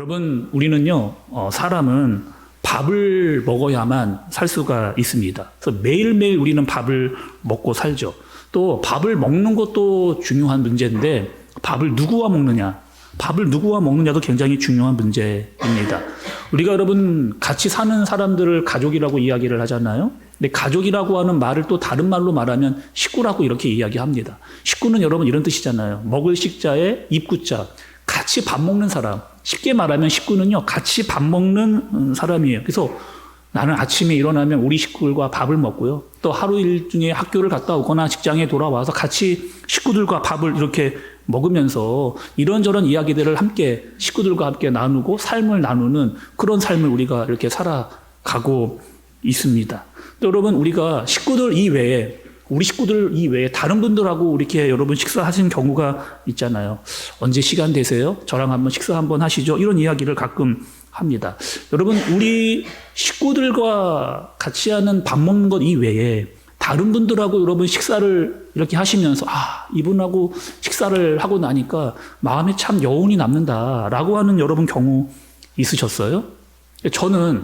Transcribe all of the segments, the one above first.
여러분, 우리는요, 사람은 밥을 먹어야만 살 수가 있습니다. 그래서 매일매일 우리는 밥을 먹고 살죠. 또 밥을 먹는 것도 중요한 문제인데 밥을 누구와 먹느냐, 밥을 누구와 먹느냐도 굉장히 중요한 문제입니다. 우리가 여러분 같이 사는 사람들을 가족이라고 이야기를 하잖아요. 근데 가족이라고 하는 말을 또 다른 말로 말하면 식구라고 이렇게 이야기합니다. 식구는 여러분 이런 뜻이잖아요. 먹을 식자에 입구자, 같이 밥 먹는 사람. 쉽게 말하면 식구는요, 같이 밥 먹는 사람이에요. 그래서 나는 아침에 일어나면 우리 식구들과 밥을 먹고요. 또 하루 일 중에 학교를 갔다 오거나 직장에 돌아와서 같이 식구들과 밥을 이렇게 먹으면서 이런저런 이야기들을 함께 식구들과 함께 나누고 삶을 나누는 그런 삶을 우리가 이렇게 살아가고 있습니다. 또 여러분, 우리가 식구들 이외에 우리 식구들 이외에 다른 분들하고 이렇게 여러분 식사하신 경우가 있잖아요. 언제 시간 되세요? 저랑 한번 식사 한번 하시죠. 이런 이야기를 가끔 합니다. 여러분, 우리 식구들과 같이 하는 밥 먹는 것 이외에 다른 분들하고 여러분 식사를 이렇게 하시면서 이분하고 식사를 하고 나니까 마음에 참 여운이 남는다라고 하는 여러분 경우 있으셨어요? 저는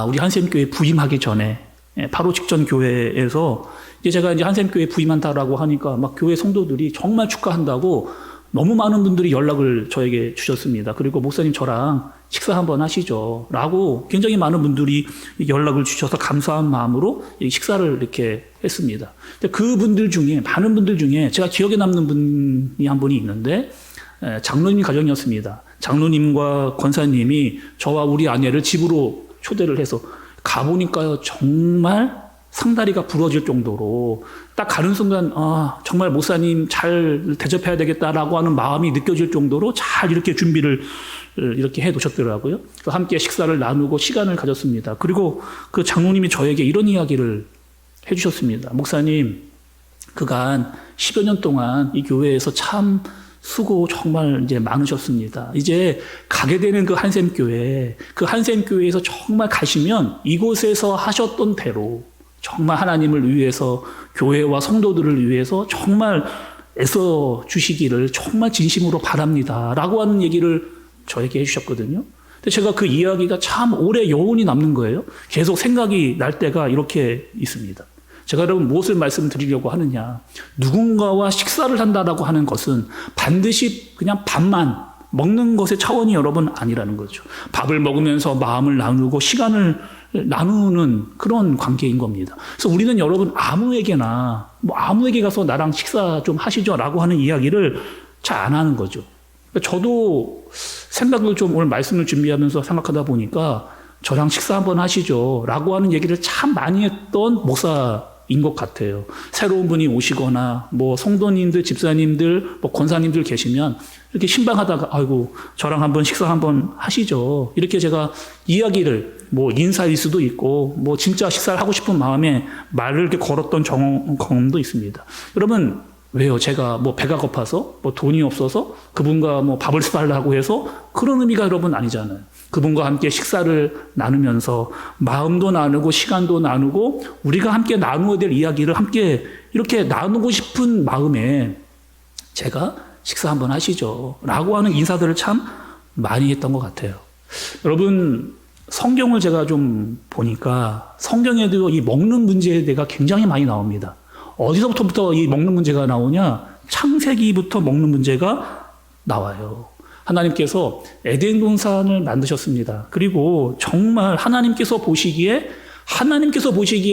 우리 한샘교회 부임하기 전에 바로 직전 교회에서 제가 한샘교회 부임한다라고 하니까 막 교회 성도들이 정말 축하한다고 너무 많은 분들이 연락을 저에게 주셨습니다. 그리고 목사님 저랑 식사 한번 하시죠 라고 굉장히 많은 분들이 연락을 주셔서 감사한 마음으로 식사를 이렇게 했습니다. 그분들 중에 많은 분들 중에 제가 기억에 남는 분이 한 분이 있는데 장로님 가정이었습니다. 장로님과 권사님이 저와 우리 아내를 집으로 초대를 해서 가보니까요, 정말 상다리가 부러질 정도로 딱 가는 순간 정말 목사님 잘 대접해야 되겠다라고 하는 마음이 느껴질 정도로 잘 이렇게 준비를 이렇게 해 놓으셨더라고요. 함께 식사를 나누고 시간을 가졌습니다. 그리고 그 장로님이 저에게 이런 이야기를 해 주셨습니다. 목사님, 그간 10여 년 동안 이 교회에서 참 수고 정말 많으셨습니다. 이제 가게 되는 그 한샘교회에서 정말 가시면 이곳에서 하셨던 대로 정말 하나님을 위해서 교회와 성도들을 위해서 정말 애써 주시기를 정말 진심으로 바랍니다 라고 하는 얘기를 저에게 해주셨거든요. 근데 제가 그 이야기가 참 오래 여운이 남는 거예요. 계속 생각이 날 때가 이렇게 있습니다. 제가 여러분 무엇을 말씀드리려고 하느냐, 누군가와 식사를 한다라고 하는 것은 반드시 그냥 밥만 먹는 것의 차원이 여러분 아니라는 거죠. 밥을 먹으면서 마음을 나누고 시간을 나누는 그런 관계인 겁니다. 그래서 우리는 여러분 아무에게 가서 나랑 식사 좀 하시죠 라고 하는 이야기를 잘 안 하는 거죠. 저도 생각을 좀 오늘 말씀을 준비하면서 생각하다 보니까 저랑 식사 한번 하시죠 라고 하는 얘기를 참 많이 했던 목사인 것 같아요. 새로운 분이 오시거나 성도님들, 집사님들, 권사님들 계시면 이렇게 신방하다가 아이고 저랑 한번 식사 한번 하시죠 이렇게 제가 이야기를 인사일 수도 있고 진짜 식사를 하고 싶은 마음에 말을 이렇게 걸었던 경험도 있습니다. 여러분, 왜요? 제가 배가 고파서 돈이 없어서 그분과 밥을 사달라고 해서 그런 의미가 여러분 아니잖아요. 그분과 함께 식사를 나누면서 마음도 나누고 시간도 나누고 우리가 함께 나누어야 될 이야기를 함께 이렇게 나누고 싶은 마음에 제가 식사 한번 하시죠 라고 하는 인사들을 참 많이 했던 것 같아요. 여러분, 성경을 제가 좀 보니까 성경에도 이 먹는 문제에 대해서 굉장히 많이 나옵니다. 어디서부터 이 먹는 문제가 나오냐? 창세기부터 먹는 문제가 나와요. 하나님께서 에덴 동산을 만드셨습니다. 그리고 정말 하나님께서 보시기에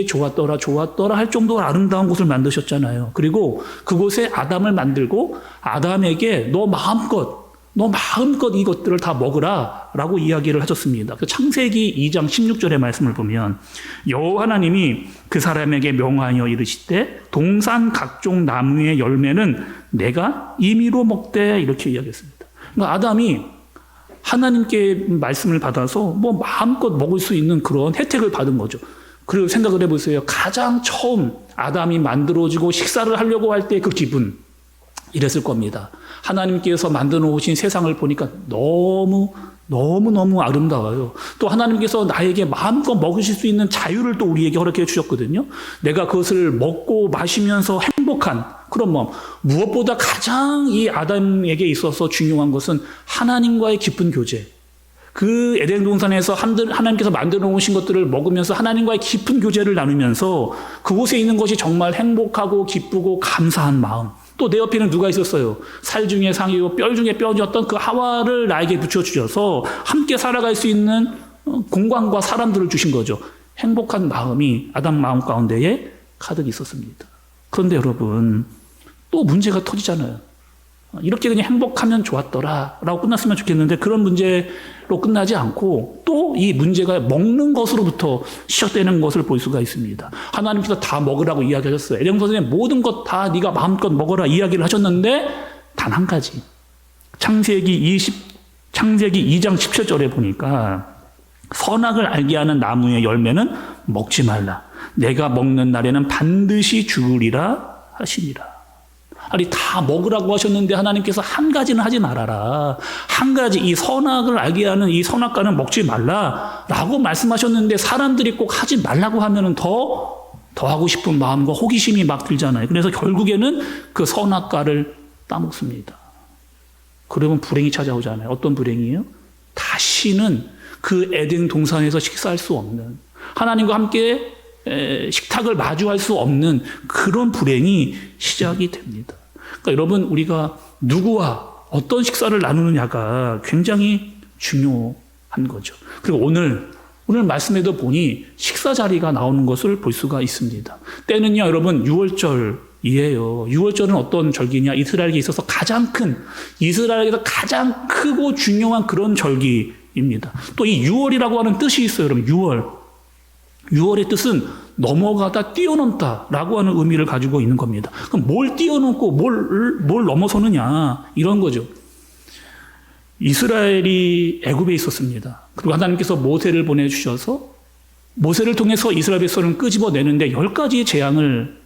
좋았더라 할 정도로 아름다운 곳을 만드셨잖아요. 그리고 그곳에 아담을 만들고 아담에게 너 마음껏 이것들을 다 먹으라 라고 이야기를 하셨습니다. 창세기 2장 16절의 말씀을 보면 여호와 하나님이 그 사람에게 명하여 이르시되 동산 각종 나무의 열매는 내가 임의로 먹되 이렇게 이야기했습니다. 그러니까 아담이 하나님께 말씀을 받아서 마음껏 먹을 수 있는 그런 혜택을 받은 거죠. 그리고 생각을 해보세요. 가장 처음 아담이 만들어지고 식사를 하려고 할 때 그 기분 이랬을 겁니다. 하나님께서 만들어 오신 세상을 보니까 너무 너무너무 아름다워요. 또 하나님께서 나에게 마음껏 먹으실 수 있는 자유를 또 우리에게 허락해 주셨거든요. 내가 그것을 먹고 마시면서 행복한 그런 마음. 무엇보다 가장 이 아담에게 있어서 중요한 것은 하나님과의 깊은 교제. 그 에덴 동산에서 하나님께서 만들어 놓으신 것들을 먹으면서 하나님과의 깊은 교제를 나누면서 그곳에 있는 것이 정말 행복하고 기쁘고 감사한 마음. 또 내 옆에는 누가 있었어요? 살 중에 상이고 뼈 중에 뼈였던 그 하와를 나에게 붙여주셔서 함께 살아갈 수 있는 공간과 사람들을 주신 거죠. 행복한 마음이 아담 마음 가운데에 가득 있었습니다. 그런데 여러분, 또 문제가 터지잖아요. 이렇게 그냥 행복하면 좋았더라 라고 끝났으면 좋겠는데 그런 문제로 끝나지 않고 또 이 문제가 먹는 것으로부터 시작되는 것을 볼 수가 있습니다. 하나님께서 다 먹으라고 이야기하셨어요. 에덴 동산의 모든 것 다 네가 마음껏 먹어라 이야기를 하셨는데 단 한 가지. 창세기 2장 17절에 보니까 선악을 알게 하는 나무의 열매는 먹지 말라. 내가 먹는 날에는 반드시 죽으리라 하시니라. 아니 다 먹으라고 하셨는데 하나님께서 한 가지는 하지 말아라. 한 가지 이 선악을 알게 하는 이 선악과는 먹지 말라라고 말씀하셨는데 사람들이 꼭 하지 말라고 하면은 더 하고 싶은 마음과 호기심이 막 들잖아요. 그래서 결국에는 그 선악과를 따먹습니다. 그러면 불행이 찾아오잖아요. 어떤 불행이에요? 다시는 그 에덴 동산에서 식사할 수 없는 하나님과 함께 식탁을 마주할 수 없는 그런 불행이 시작이 됩니다. 그러니까 여러분 우리가 누구와 어떤 식사를 나누느냐가 굉장히 중요한 거죠. 그리고 오늘 말씀에도 보니 식사 자리가 나오는 것을 볼 수가 있습니다. 때는요 여러분 6월절이에요. 6월절은 어떤 절기냐? 이스라엘에게 있어서 이스라엘에서 가장 크고 중요한 그런 절기입니다. 또 이 6월이라고 하는 뜻이 있어요. 여러분 6월의 뜻은 넘어가다 뛰어넘다라고 하는 의미를 가지고 있는 겁니다. 그럼 뭘 뛰어넘고 뭘 넘어서느냐 이런 거죠. 이스라엘이 애굽에 있었습니다. 그리고 하나님께서 모세를 보내주셔서 모세를 통해서 이스라엘 백성을 끄집어내는데 10가지의 재앙을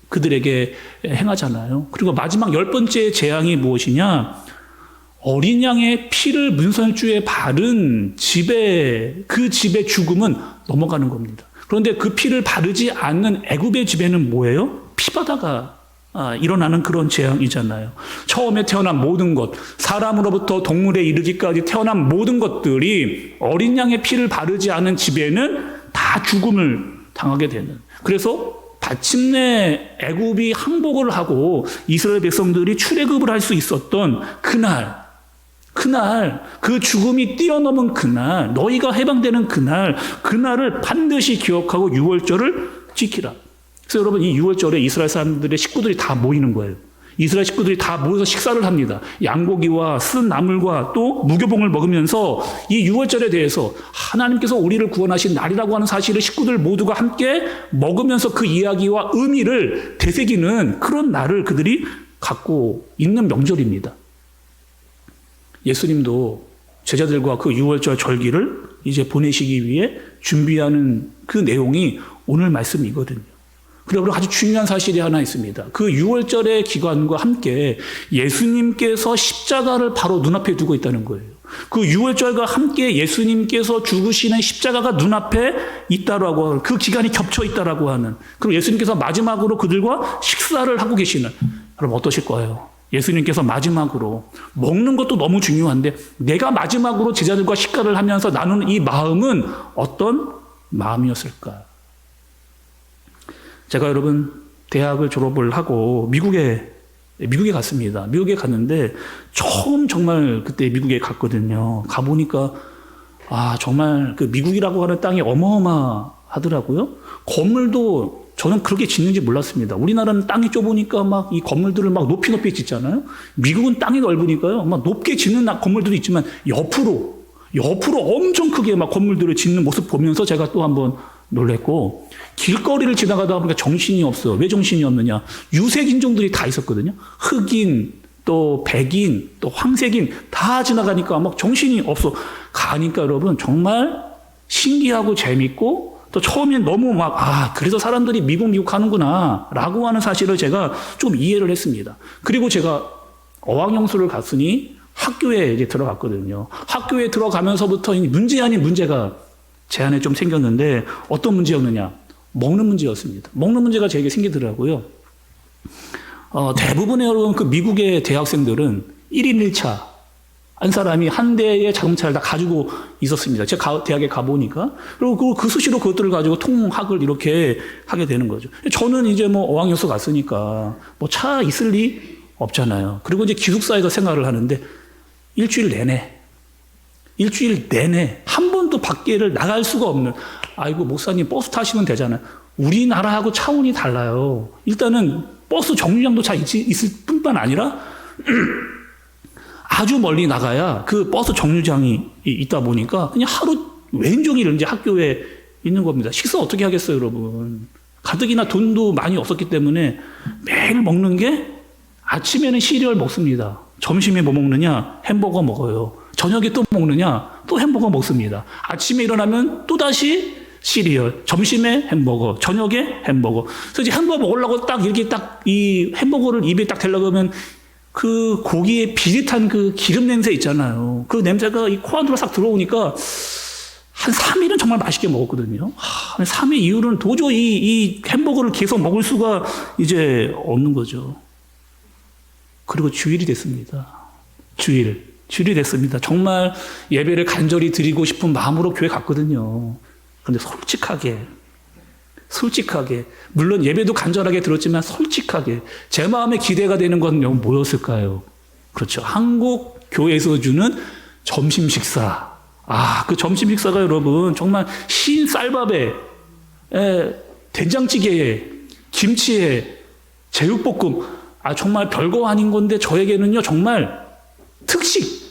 그들에게 행하잖아요. 그리고 마지막 10번째 재앙이 무엇이냐? 어린 양의 피를 문설주에 바른 그 집의 죽음은 넘어가는 겁니다. 그런데 그 피를 바르지 않는 애굽의 집에는 뭐예요? 피바다가 일어나는 그런 재앙이잖아요. 처음에 태어난 모든 것, 사람으로부터 동물에 이르기까지 태어난 모든 것들이 어린 양의 피를 바르지 않은 집에는 다 죽음을 당하게 되는. 그래서 마침내 애굽이 항복을 하고 이스라엘 백성들이 출애굽을 할 수 있었던 그날 그 죽음이 뛰어넘은 그날 너희가 해방되는 그날을 반드시 기억하고 6월절을 지키라. 그래서 여러분 이 6월절에 이스라엘 사람들의 식구들이 다 모이는 거예요. 이스라엘 식구들이 다 모여서 식사를 합니다. 양고기와 쓴 나물과 또 무교봉을 먹으면서 이 6월절에 대해서 하나님께서 우리를 구원하신 날이라고 하는 사실을 식구들 모두가 함께 먹으면서 그 이야기와 의미를 되새기는 그런 날을 그들이 갖고 있는 명절입니다. 예수님도 제자들과 그 6월절 절기를 이제 보내시기 위해 준비하는 그 내용이 오늘 말씀이거든요. 그리고 아주 중요한 사실이 하나 있습니다. 그 6월절의 기간과 함께 예수님께서 십자가를 바로 눈앞에 두고 있다는 거예요. 그 6월절과 함께 예수님께서 죽으시는 십자가가 눈앞에 있다라고 하는 그 기간이 겹쳐 있다라고 하는 그리고 예수님께서 마지막으로 그들과 식사를 하고 계시는 여러분 어떠실 거예요? 예수님께서 마지막으로 먹는 것도 너무 중요한데 내가 마지막으로 제자들과 식사를 하면서 나누는 이 마음은 어떤 마음이었을까? 제가 여러분 대학을 졸업을 하고 미국에 갔습니다. 미국에 갔는데 처음 정말 그때 미국에 갔거든요. 가보니까 정말 그 미국이라고 하는 땅이 어마어마하더라고요. 건물도 저는 그렇게 짓는지 몰랐습니다. 우리나라는 땅이 좁으니까 막 이 건물들을 막 높이 짓잖아요. 미국은 땅이 넓으니까요. 막 높게 짓는 건물들도 있지만 옆으로 엄청 크게 막 건물들을 짓는 모습 보면서 제가 또 한번 놀랬고 길거리를 지나가다 보니까 정신이 없어요. 왜 정신이 없느냐? 유색 인종들이 다 있었거든요. 흑인, 또 백인, 또 황색인 다 지나가니까 막 정신이 없어. 가니까 여러분 정말 신기하고 재밌고 또 처음엔 너무 그래서 사람들이 미국 하는구나 라고 하는 사실을 제가 좀 이해를 했습니다. 그리고 제가 어학연수를 갔으니 학교에 이제 들어갔거든요. 학교에 들어가면서부터 문제 아닌 문제가 제 안에 좀 생겼는데 어떤 문제였느냐? 먹는 문제였습니다. 먹는 문제가 제게 생기더라고요. 대부분의 여러분 그 미국의 대학생들은 1인 1차 한 사람이 한 대의 자동차를 다 가지고 있었습니다. 제가 대학에 가보니까. 그리고 그 수시로 그것들을 가지고 통학을 이렇게 하게 되는 거죠. 저는 이제 뭐 어학연수 갔으니까 뭐 차 있을 리 없잖아요. 그리고 이제 기숙사에서 생활을 하는데 일주일 내내 한 번도 밖에를 나갈 수가 없는, 아이고 목사님 버스 타시면 되잖아요. 우리나라하고 차원이 달라요. 일단은 버스 정류장도 잘 있을 뿐만 아니라 아주 멀리 나가야 그 버스 정류장이 있다 보니까 그냥 하루 왼종일 이제 학교에 있는 겁니다. 식사 어떻게 하겠어요, 여러분? 가뜩이나 돈도 많이 없었기 때문에 매일 먹는 게 아침에는 시리얼 먹습니다. 점심에 뭐 먹느냐? 햄버거 먹어요. 저녁에 또 먹느냐? 또 햄버거 먹습니다. 아침에 일어나면 또다시 시리얼, 점심에 햄버거, 저녁에 햄버거. 그래서 이제 햄버거 먹으려고 딱 이렇게 딱 이 햄버거를 입에 딱 대려고 하면 그 고기의 비릿한 그 기름 냄새 있잖아요. 그 냄새가 이 코 안으로 싹 들어오니까 한 3일은 정말 맛있게 먹었거든요. 한 3일 이후로는 도저히 이 햄버거를 계속 먹을 수가 이제 없는 거죠. 그리고 주일이 됐습니다. 주일이 됐습니다. 정말 예배를 간절히 드리고 싶은 마음으로 교회 갔거든요. 그런데 솔직하게 물론 예배도 간절하게 들었지만 솔직하게 제 마음에 기대가 되는 건 뭐였을까요? 그렇죠. 한국 교회에서 주는 점심 식사. 그 점심 식사가 여러분 정말 흰 쌀밥에 된장찌개에 김치에 제육볶음, 정말 별거 아닌 건데 저에게는요 정말 특식.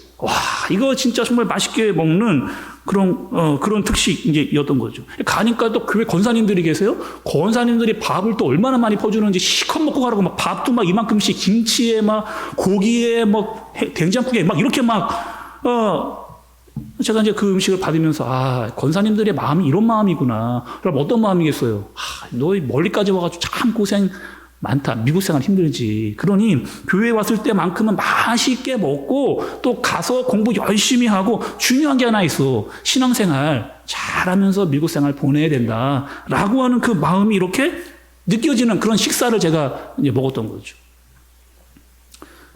이거 진짜 정말 맛있게 먹는 그런 특식이었던 거죠. 가니까 또 교회 권사님들이 계세요. 권사님들이 밥을 또 얼마나 많이 퍼주는지 실컷 먹고 가라고 막 밥도 막 이만큼씩 김치에 막 고기에 막 된장국에 막 이렇게 막 제가 이제 그 음식을 받으면서 권사님들의 마음이 이런 마음이구나. 그럼 어떤 마음이겠어요? 너 멀리까지 와가지고 참 고생 많다. 미국 생활 힘들지. 그러니 교회에 왔을 때만큼은 맛있게 먹고 또 가서 공부 열심히 하고 중요한 게 하나 있어. 신앙생활 잘하면서 미국 생활 보내야 된다라고 하는 그 마음이 이렇게 느껴지는 그런 식사를 제가 이제 먹었던 거죠.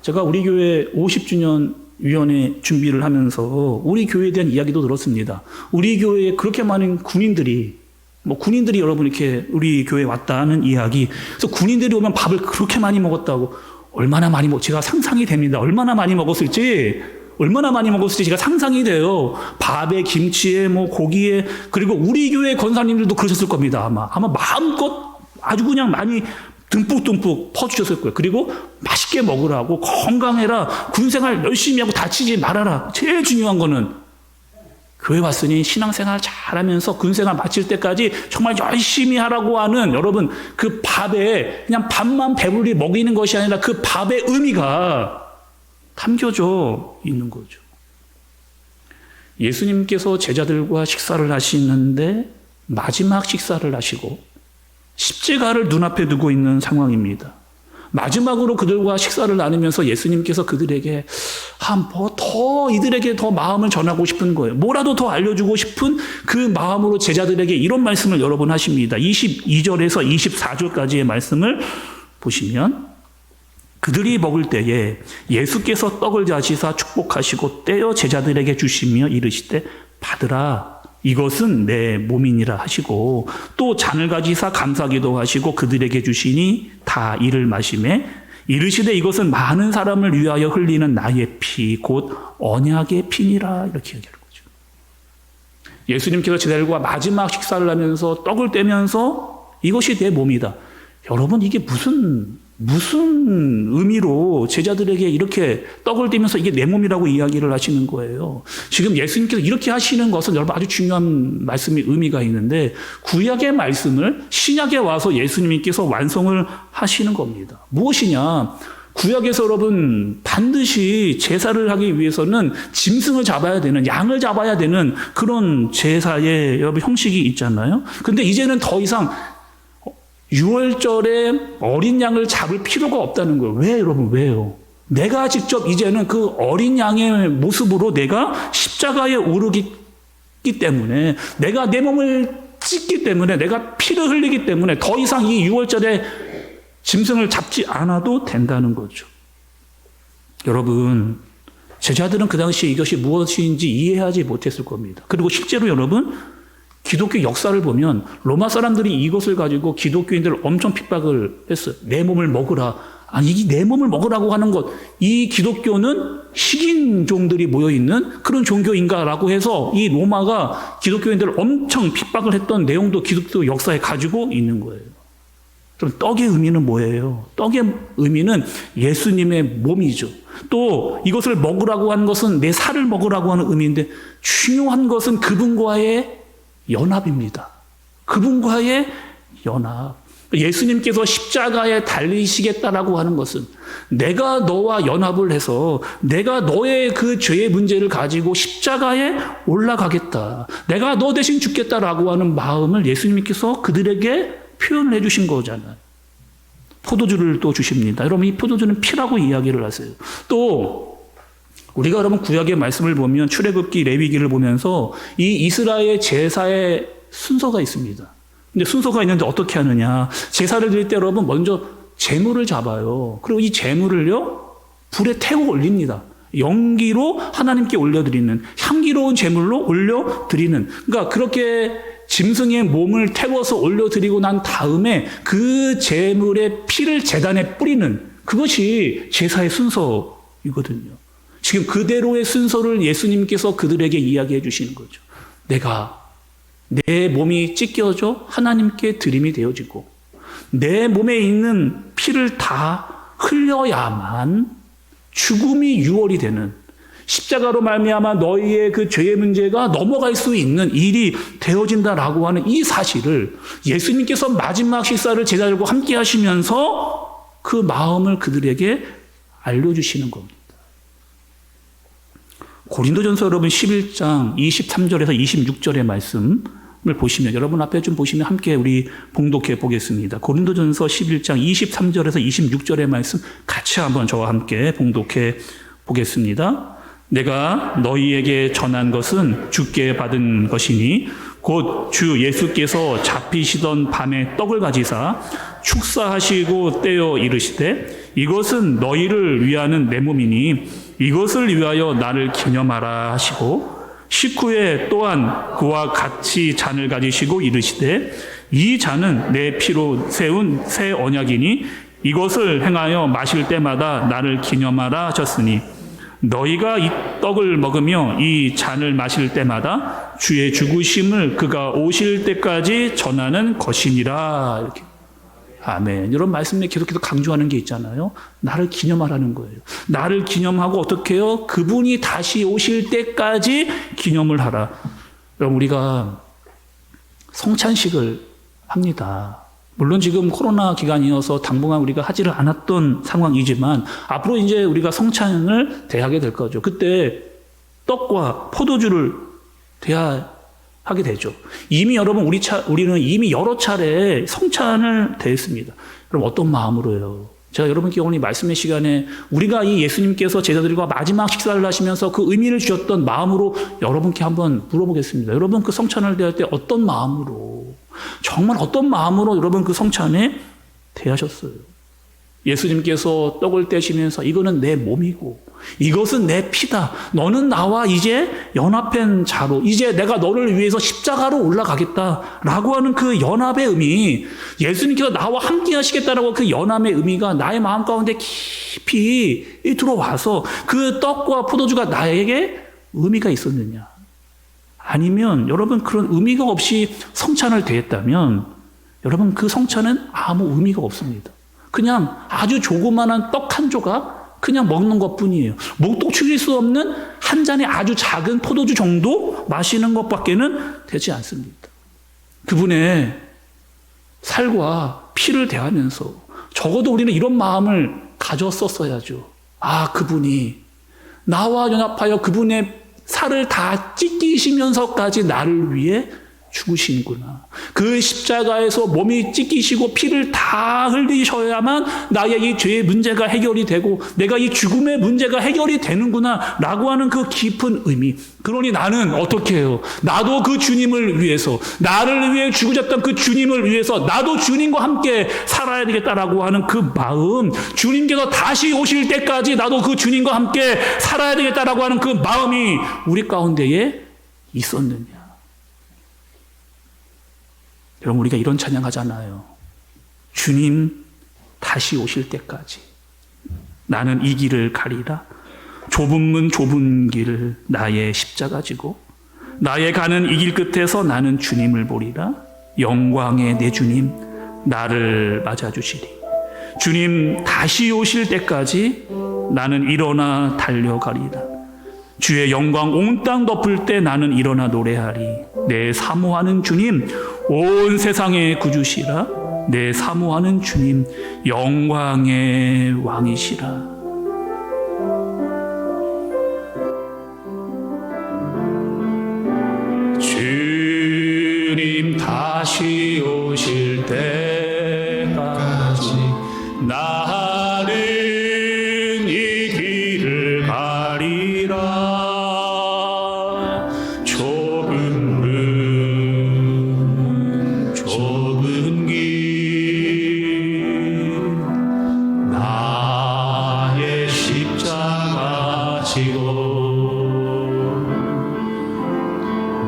제가 우리 교회 50주년 위원회 준비를 하면서 우리 교회에 대한 이야기도 들었습니다. 우리 교회에 그렇게 많은 군인들이 여러분 이렇게 우리 교회에 왔다는 이야기. 그래서 군인들이 오면 밥을 그렇게 많이 먹었다고. 얼마나 많이 제가 상상이 됩니다. 얼마나 많이 먹었을지 제가 상상이 돼요. 밥에 김치에 고기에. 그리고 우리 교회 권사님들도 그러셨을 겁니다. 아마 마음껏 아주 그냥 많이 듬뿍듬뿍 퍼주셨을 거예요. 그리고 맛있게 먹으라고, 건강해라, 군생활 열심히 하고 다치지 말아라. 제일 중요한 거는 교회 왔으니 신앙생활 잘하면서 군생활 마칠 때까지 정말 열심히 하라고 하는, 여러분 그 밥에 그냥 밥만 배불리 먹이는 것이 아니라 그 밥의 의미가 담겨져 있는 거죠. 예수님께서 제자들과 식사를 하시는데 마지막 식사를 하시고 십자가를 눈앞에 두고 있는 상황입니다. 마지막으로 그들과 식사를 나누면서 예수님께서 그들에게 이들에게 더 마음을 전하고 싶은 거예요. 뭐라도 더 알려주고 싶은 그 마음으로 제자들에게 이런 말씀을 여러 번 하십니다. 22절에서 24절까지의 말씀을 보시면, 그들이 먹을 때에 예수께서 떡을 자시사 축복하시고 떼어 제자들에게 주시며 이르시되 받으라, 이것은 내 몸이니라 하시고, 또 잔을 가지사 감사기도 하시고 그들에게 주시니 다 이를 마시매 이르시되 이것은 많은 사람을 위하여 흘리는 나의 피 곧 언약의 피니라, 이렇게 얘기하는 거죠. 예수님께서 제자들과 마지막 식사를 하면서 떡을 떼면서 이것이 내 몸이다. 여러분 이게 무슨 의미로 제자들에게 이렇게 떡을 떼면서 이게 내 몸이라고 이야기를 하시는 거예요. 지금 예수님께서 이렇게 하시는 것은 여러분 아주 중요한 말씀이 의미가 있는데, 구약의 말씀을 신약에 와서 예수님께서 완성을 하시는 겁니다. 무엇이냐? 구약에서 여러분 반드시 제사를 하기 위해서는 짐승을 잡아야 되는, 양을 잡아야 되는 그런 제사의 여러분 형식이 있잖아요. 근데 이제는 더 이상 6월절에 어린 양을 잡을 필요가 없다는 거예요. 왜 여러분? 왜요? 내가 직접 이제는 그 어린 양의 모습으로 내가 십자가에 오르기 때문에, 내가 내 몸을 찢기 때문에, 내가 피를 흘리기 때문에 더 이상 이 6월절에 짐승을 잡지 않아도 된다는 거죠. 여러분, 제자들은 그 당시에 이것이 무엇인지 이해하지 못했을 겁니다. 그리고 실제로 여러분, 기독교 역사를 보면 로마 사람들이 이것을 가지고 기독교인들을 엄청 핍박을 했어요. 내 몸을 먹으라. 아니, 이 내 몸을 먹으라고 하는 것, 이 기독교는 식인종들이 모여있는 그런 종교인가라고 해서 이 로마가 기독교인들을 엄청 핍박을 했던 내용도 기독교 역사에 가지고 있는 거예요. 그럼 떡의 의미는 뭐예요? 떡의 의미는 예수님의 몸이죠. 또 이것을 먹으라고 하는 것은 내 살을 먹으라고 하는 의미인데, 중요한 것은 그분과의 연합입니다. 그분과의 연합. 예수님께서 십자가에 달리시겠다라고 하는 것은 내가 너와 연합을 해서 내가 너의 그 죄의 문제를 가지고 십자가에 올라가겠다. 내가 너 대신 죽겠다라고 하는 마음을 예수님께서 그들에게 표현을 해주신 거잖아요. 포도주를 또 주십니다. 여러분, 이 포도주는 피라고 이야기를 하세요. 또 우리가 여러분 구약의 말씀을 보면 출애굽기, 레위기를 보면서 이 이스라엘 제사의 순서가 있습니다. 근데 순서가 있는데 어떻게 하느냐? 제사를 드릴 때 여러분 먼저 제물을 잡아요. 그리고 이 제물을요 불에 태워 올립니다. 연기로 하나님께 올려드리는, 향기로운 제물로 올려드리는. 그러니까 그렇게 짐승의 몸을 태워서 올려드리고 난 다음에 그 제물의 피를 제단에 뿌리는, 그것이 제사의 순서이거든요. 지금 그대로의 순서를 예수님께서 그들에게 이야기해 주시는 거죠. 내 몸이 찢겨져 하나님께 드림이 되어지고 내 몸에 있는 피를 다 흘려야만 죽음이 유월이 되는, 십자가로 말미암아 너희의 그 죄의 문제가 넘어갈 수 있는 일이 되어진다라고 하는 이 사실을 예수님께서 마지막 식사를 제자들과 함께 하시면서 그 마음을 그들에게 알려주시는 겁니다. 고린도전서 여러분 11장 23절에서 26절의 말씀을 보시면, 여러분 앞에 좀 보시면 함께 우리 봉독해 보겠습니다. 고린도전서 11장 23절에서 26절의 말씀 같이 한번 저와 함께 봉독해 보겠습니다. 내가 너희에게 전한 것은 주께 받은 것이니 곧 주 예수께서 잡히시던 밤에 떡을 가지사 축사하시고 떼어 이르시되 이것은 너희를 위하는 내 몸이니 이것을 위하여 나를 기념하라 하시고, 식후에 또한 그와 같이 잔을 가지시고 이르시되 이 잔은 내 피로 세운 새 언약이니 이것을 행하여 마실 때마다 나를 기념하라 하셨으니 너희가 이 떡을 먹으며 이 잔을 마실 때마다 주의 죽으심을 그가 오실 때까지 전하는 것이니라. 이렇게. 아멘. 이런 말씀에 계속해서 강조하는 게 있잖아요. 나를 기념하라는 거예요. 나를 기념하고 어떻게 해요? 그분이 다시 오실 때까지 기념을 하라. 여러분, 우리가 성찬식을 합니다. 물론 지금 코로나 기간이어서 당분간 우리가 하지를 않았던 상황이지만 앞으로 이제 우리가 성찬을 대하게 될 거죠. 그때 떡과 포도주를 대하게 되죠. 이미 여러분 우리는 이미 여러 차례 성찬을 대했습니다. 그럼 어떤 마음으로요? 제가 여러분께 오늘 이 말씀의 시간에 우리가 이 예수님께서 제자들과 마지막 식사를 하시면서 그 의미를 주셨던 마음으로 여러분께 한번 물어보겠습니다. 여러분 그 성찬을 대할 때 어떤 마음으로, 정말 어떤 마음으로 여러분 그 성찬에 대하셨어요? 예수님께서 떡을 떼시면서 이거는 내 몸이고 이것은 내 피다. 너는 나와 이제 연합한 자로, 이제 내가 너를 위해서 십자가로 올라가겠다라고 하는 그 연합의 의미, 예수님께서 나와 함께 하시겠다라고 그 연합의 의미가 나의 마음 가운데 깊이 들어와서 그 떡과 포도주가 나에게 의미가 있었느냐? 아니면 여러분 그런 의미가 없이 성찬을 대했다면 여러분 그 성찬은 아무 의미가 없습니다. 그냥 아주 조그마한 떡 한 조각 그냥 먹는 것뿐이에요. 목도 축일 수 없는 한 잔의 아주 작은 포도주 정도 마시는 것밖에는 되지 않습니다. 그분의 살과 피를 대하면서 적어도 우리는 이런 마음을 가졌었어야죠. 아, 그분이 나와 연합하여 그분의 살을 다 찢기시면서까지 나를 위해 죽으시는구나. 그 십자가에서 몸이 찢기시고 피를 다 흘리셔야만 나의 이 죄의 문제가 해결이 되고 내가 이 죽음의 문제가 해결이 되는구나 라고 하는 그 깊은 의미. 그러니 나는 어떻게 해요? 나도 그 주님을 위해서, 나를 위해 죽으셨던 그 주님을 위해서 나도 주님과 함께 살아야 되겠다라고 하는 그 마음, 주님께서 다시 오실 때까지 나도 그 주님과 함께 살아야 되겠다라고 하는 그 마음이 우리 가운데에 있었느냐. 여러분, 우리가 이런 찬양하잖아요. 주님 다시 오실 때까지 나는 이 길을 가리라. 좁은 문 좁은 길 나의 십자가 지고 나의 가는 이 길 끝에서 나는 주님을 보리라. 영광의 내 주님 나를 맞아주시리. 주님 다시 오실 때까지 나는 일어나 달려가리라. 주의 영광 온 땅 덮을 때 나는 일어나 노래하리. 내 사모하는 주님 온 세상의 구주시라. 내 사모하는 주님 영광의 왕이시라. 주님 다시 오실 때까지 나는 이 길을 가리라. 좁은 문 좁은 길 나의 십자가 지고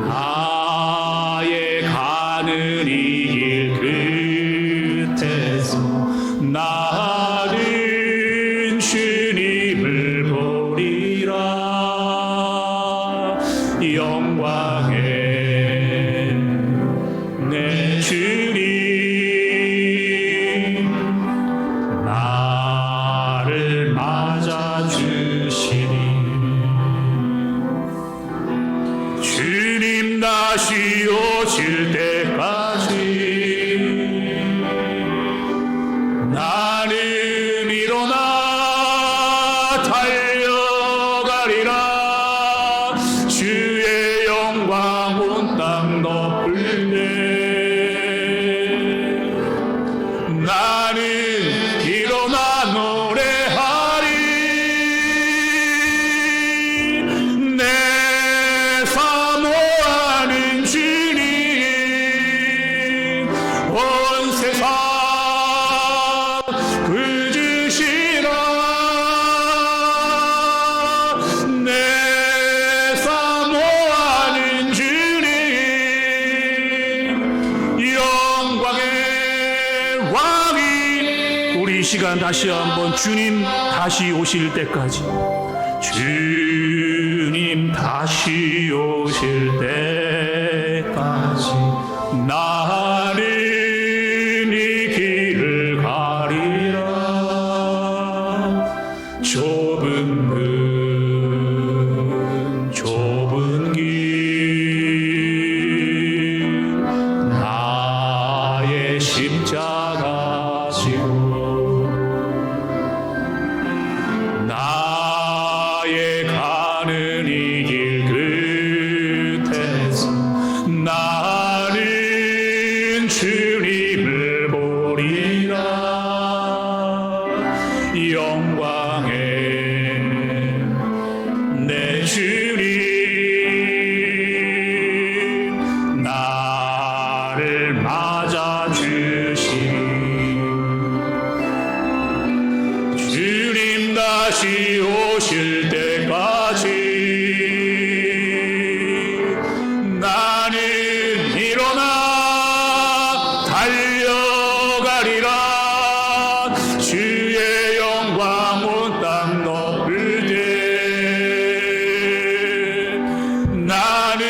나의 가는 이 길 끝에서 나는 주님을 보리라. 영광의 내 주님 나를 맞아주시니. 주님 다시 오실 때까지 나는 일어나 달려가리라. 주의 영광 온 땅 덮을 때 나는 일어나 노래하리. 내 사모하는 주님 온 세상 구주시라. 내 사모하는 주님 영광의 왕이. 우리 이 시간 다시 한번 주님 다시 오실 때까지, 주님 다시 오실 때까지 나는 이 길을 가리라. 좁은 문 좁은 길 나의 십자가 지고 나의 가는 이 길 끝에서 나는 주님을 보리라. 영광의 내 주님 나를 맞아주시니. 주님 다시 오실 때까지 나는 일어나 달려가리라. 주의 영광 온 땅 덮을 때 나는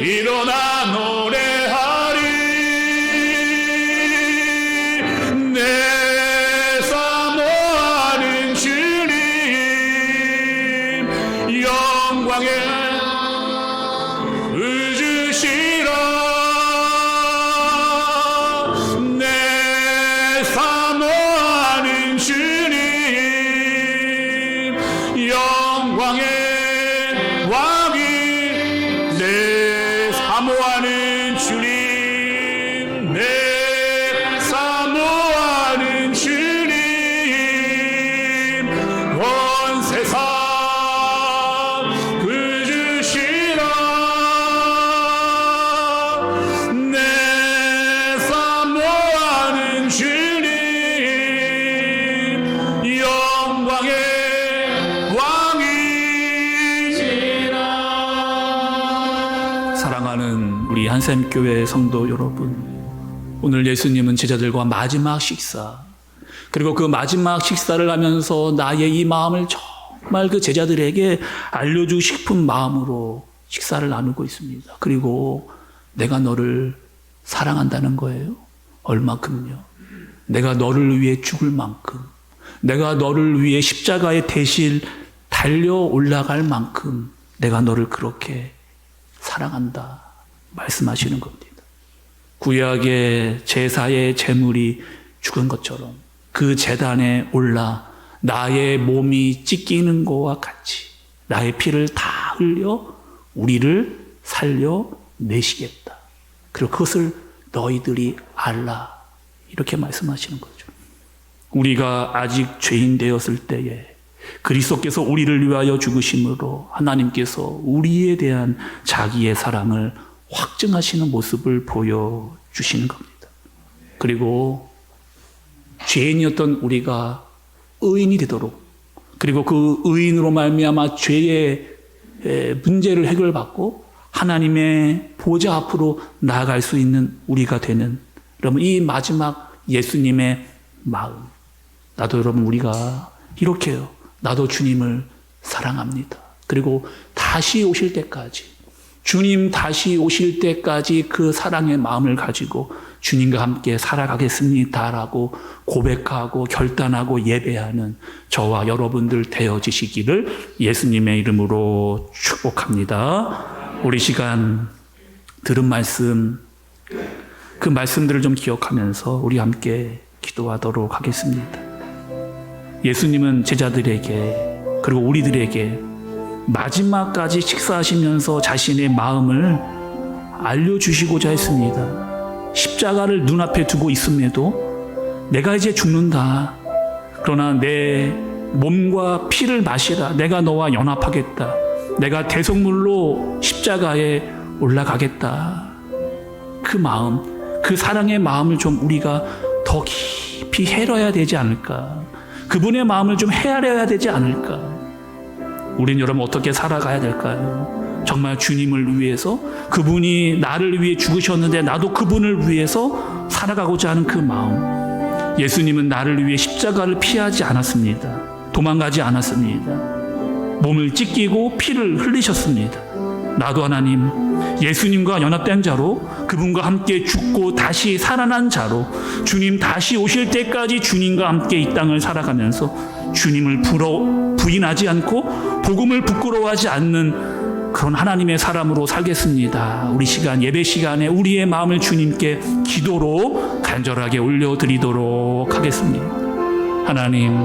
일어나 노래하리. 내 사모하는 주님 한샘교회 성도 여러분, 오늘 예수님은 제자들과 마지막 식사, 그리고 그 마지막 식사를 하면서 나의 이 마음을 정말 그 제자들에게 알려주고 싶은 마음으로 식사를 나누고 있습니다. 그리고 내가 너를 사랑한다는 거예요. 얼마큼요? 내가 너를 위해 죽을 만큼, 내가 너를 위해 십자가의 대실 달려 올라갈 만큼 내가 너를 그렇게 사랑한다 말씀하시는 겁니다. 구약의 제사의 제물이 죽은 것처럼 그 제단에 올라 나의 몸이 찢기는 것과 같이 나의 피를 다 흘려 우리를 살려내시겠다. 그리고 그것을 너희들이 알라. 이렇게 말씀하시는 거죠. 우리가 아직 죄인 되었을 때에 그리스도께서 우리를 위하여 죽으심으로 하나님께서 우리에 대한 자기의 사랑을 확증하시는 모습을 보여주시는 겁니다. 그리고 죄인이었던 우리가 의인이 되도록, 그리고 그 의인으로 말미암아 죄의 문제를 해결받고 하나님의 보좌 앞으로 나아갈 수 있는 우리가 되는, 여러분, 이 마지막 예수님의 마음, 나도 여러분 우리가 이렇게요. 나도 주님을 사랑합니다. 그리고 다시 오실 때까지, 주님 다시 오실 때까지 그 사랑의 마음을 가지고 주님과 함께 살아가겠습니다라고 고백하고 결단하고 예배하는 저와 여러분들 되어지시기를 예수님의 이름으로 축복합니다. 우리 시간 들은 말씀, 그 말씀들을 좀 기억하면서 우리 함께 기도하도록 하겠습니다. 예수님은 제자들에게 그리고 우리들에게 마지막까지 식사하시면서 자신의 마음을 알려주시고자 했습니다. 십자가를 눈앞에 두고 있음에도 내가 이제 죽는다. 그러나 내 몸과 피를 마시라. 내가 너와 연합하겠다. 내가 대속물로 십자가에 올라가겠다. 그 마음, 그 사랑의 마음을 좀 우리가 더 깊이 헤아려야 되지 않을까. 그분의 마음을 좀 헤아려야 되지 않을까. 우린 여러분 어떻게 살아가야 될까요? 정말 주님을 위해서, 그분이 나를 위해 죽으셨는데 나도 그분을 위해서 살아가고자 하는 그 마음. 예수님은 나를 위해 십자가를 피하지 않았습니다. 도망가지 않았습니다. 몸을 찢기고 피를 흘리셨습니다. 나도 하나님, 예수님과 연합된 자로, 그분과 함께 죽고 다시 살아난 자로 주님 다시 오실 때까지 주님과 함께 이 땅을 살아가면서 주님을 부인하지 않고 복음을 부끄러워하지 않는 그런 하나님의 사람으로 살겠습니다. 우리 시간, 예배 시간에 우리의 마음을 주님께 기도로 간절하게 올려드리도록 하겠습니다. 하나님,